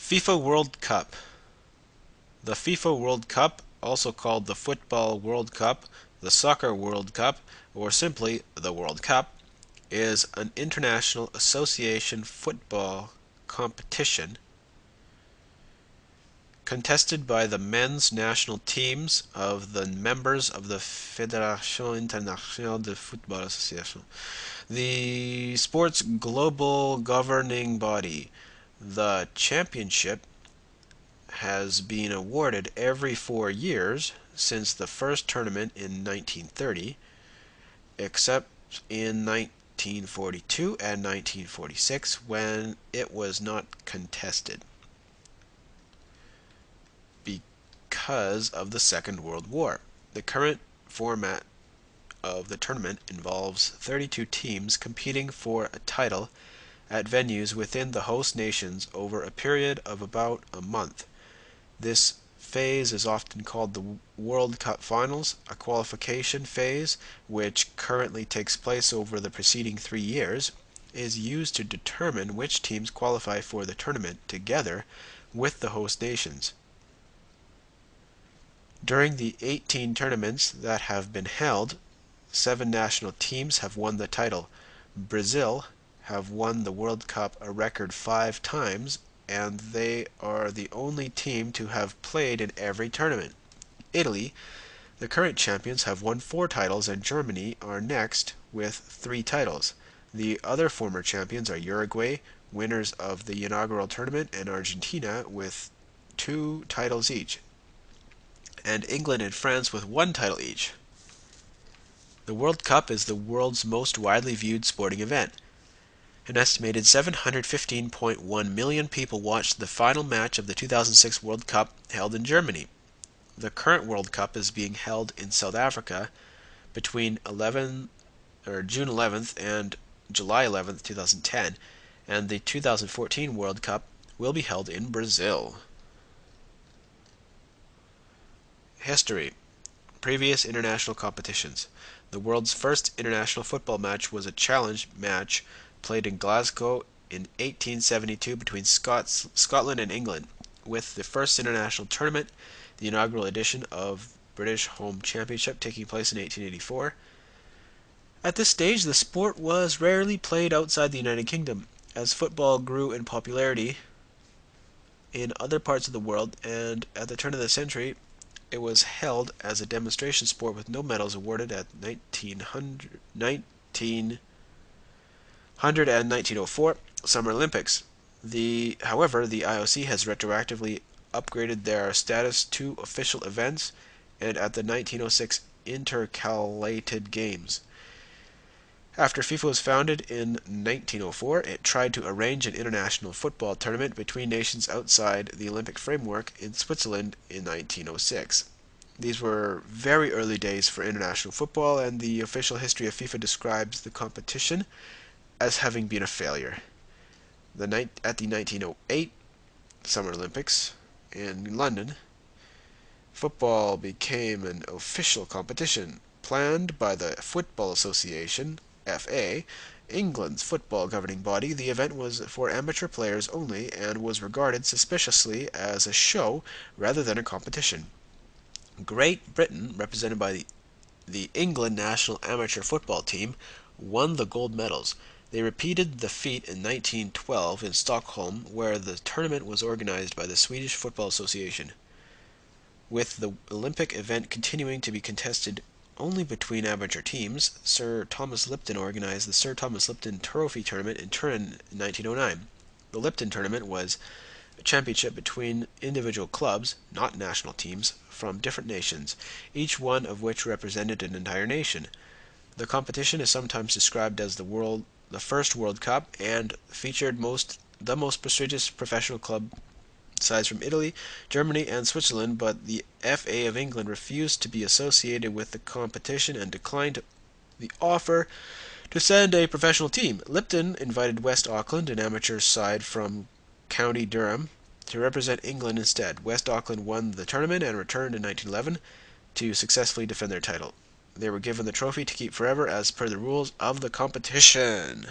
FIFA World Cup. The FIFA World Cup, also called the Football World Cup, the Soccer World Cup, or simply the World Cup, is an international association football competition contested by the men's national teams of the members of the Fédération Internationale de Football Association, the sport's global governing body. The championship has been awarded every 4 years since the first tournament in 1930, except in 1942 and 1946 when it was not contested because of the Second World War. The current format of the tournament involves 32 teams competing for a title at venues within the host nations over a period of about a month. This phase is often called the World Cup Finals. A qualification phase, which currently takes place over the preceding 3 years, is used to determine which teams qualify for the tournament together with the host nations. During the 18 tournaments that have been held, 7 national teams have won the title. Brazil have won the World Cup a record 5 times, and they are the only team to have played in every tournament. Italy, the current champions, have won 4 titles, and Germany are next with 3 titles. The other former champions are Uruguay, winners of the inaugural tournament, and Argentina with 2 titles each, and England and France with 1 title each. The World Cup is the world's most widely viewed sporting event. An estimated 715.1 million people watched the final match of the 2006 World Cup held in Germany. The current World Cup is being held in South Africa between June 11th and July 11th, 2010, and the 2014 World Cup will be held in Brazil. History. Previous international competitions. The world's first international football match was a challenge match played in Glasgow in 1872 between Scotland and England, with the first international tournament, the inaugural edition of British Home Championship, taking place in 1884. At this stage, the sport was rarely played outside the United Kingdom, as football grew in popularity in other parts of the world, and at the turn of the century, it was held as a demonstration sport with no medals awarded at 1900 and 1904 Summer Olympics. However, the IOC has retroactively upgraded their status to official events, and at the 1906 Intercalated Games. After FIFA was founded in 1904, it tried to arrange an international football tournament between nations outside the Olympic framework in Switzerland in 1906. These were very early days for international football, and the official history of FIFA describes the competition as having been a failure. At the 1908 Summer Olympics in London, football became an official competition. Planned by the Football Association, FA, England's football governing body, the event was for amateur players only and was regarded suspiciously as a show rather than a competition. Great Britain, represented by the England national amateur football team, won the gold medals. They repeated the feat in 1912 in Stockholm, where the tournament was organized by the Swedish Football Association. With the Olympic event continuing to be contested only between amateur teams, Sir Thomas Lipton organized the Sir Thomas Lipton Trophy Tournament in Turin in 1909. The Lipton Tournament was a championship between individual clubs, not national teams, from different nations, each one of which represented an entire nation. The competition is sometimes described as the first World Cup, and featured the most prestigious professional club sides from Italy, Germany, and Switzerland, but the FA of England refused to be associated with the competition and declined the offer to send a professional team. Lipton invited West Auckland, an amateur side from County Durham, to represent England instead. West Auckland won the tournament and returned in 1911 to successfully defend their title. They were given the trophy to keep forever as per the rules of the competition.